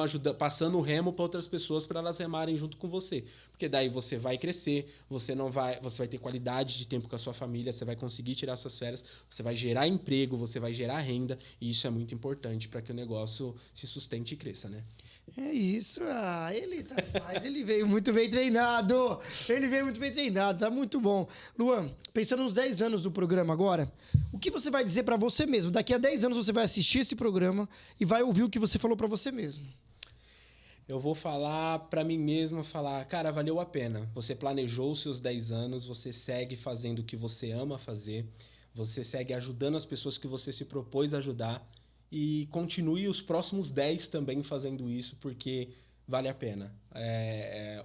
o remo para outras pessoas para elas remarem junto com você. Porque daí você vai crescer, você vai ter qualidade de tempo com a sua família, você vai conseguir tirar suas férias, você vai gerar emprego, você vai gerar renda, e isso é muito importante para que o negócio se sustente e cresça, né? É isso. Ele veio muito bem treinado. Tá muito bom. Luan, pensando nos 10 anos do programa agora, o que você vai dizer para você mesmo? Daqui a 10 anos você vai assistir esse programa e vai ouvir o que você falou para você mesmo. Eu vou falar para mim mesmo, cara, valeu a pena. Você planejou os seus 10 anos, você segue fazendo o que você ama fazer, você segue ajudando as pessoas que você se propôs a ajudar, e continue os próximos 10 também fazendo isso, porque vale a pena.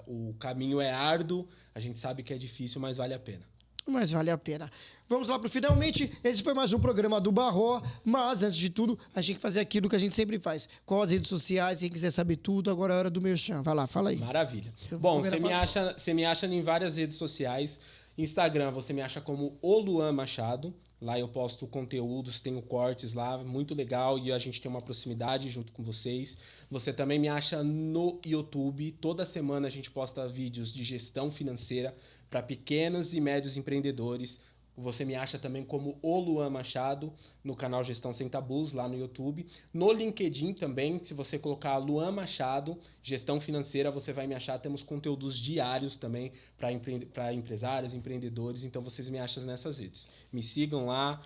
O caminho é árduo, a gente sabe que é difícil, mas vale a pena. Mas vale a pena. Vamos lá pro finalmente. Esse foi mais um programa do Barró. Mas, antes de tudo, a gente tem que fazer aquilo que a gente sempre faz. Qual as redes sociais? Quem quiser saber tudo, agora é a hora do merchan. Vai lá, fala aí. Maravilha. Bom, você me acha em várias redes sociais. Instagram, você me acha como o Luan Machado. Lá eu posto conteúdos, tenho cortes lá, muito legal, e a gente tem uma proximidade junto com vocês. Você também me acha no YouTube. Toda semana a gente posta vídeos de gestão financeira para pequenos e médios empreendedores. Você me acha também como o Luan Machado, no canal Gestão Sem Tabus, lá no YouTube. No LinkedIn também, se você colocar Luan Machado, Gestão Financeira, você vai me achar. Temos conteúdos diários também para empresários, empreendedores. Então, vocês me acham nessas redes. Me sigam lá,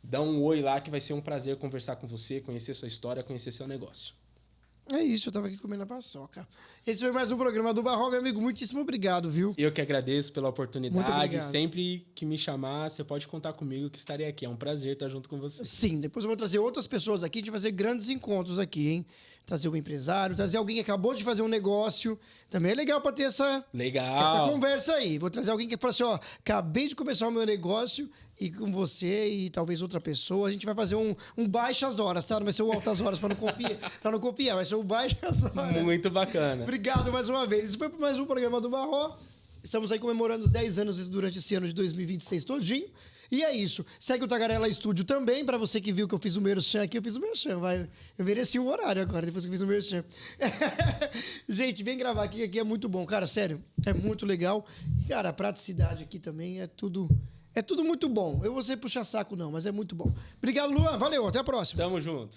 dão um oi lá, que vai ser um prazer conversar com você, conhecer sua história, conhecer seu negócio. É isso, eu tava aqui comendo a paçoca. Esse foi mais um programa do Barró, meu amigo. Muitíssimo obrigado, viu? Eu que agradeço pela oportunidade. Muito obrigado. Sempre que me chamar, você pode contar comigo que estarei aqui. É um prazer estar junto com você. Sim, depois eu vou trazer outras pessoas aqui, de fazer grandes encontros aqui, hein? Trazer um empresário, trazer alguém que acabou de fazer um negócio. Também é legal para ter essa conversa aí. Vou trazer alguém que fala assim, ó, acabei de começar o meu negócio e com você e talvez outra pessoa, a gente vai fazer um baixas horas, tá? Não vai ser o altas horas para não copiar, vai ser o baixas horas. Muito bacana. Obrigado mais uma vez. Esse foi mais um programa do Barró. Estamos aí comemorando os 10 anos durante esse ano de 2026 todinho. E é isso. Segue o Tagarela Estúdio também, pra você que viu que eu fiz o merchan aqui. Eu fiz o merchan, vai. Eu mereci um horário agora, depois que eu fiz o merchan. Gente, vem gravar aqui, que aqui é muito bom. Cara, sério, é muito legal. E, cara, a praticidade aqui também é tudo muito bom. Eu vou ser puxar saco não, mas é muito bom. Obrigado, Luan. Valeu, até a próxima. Tamo junto.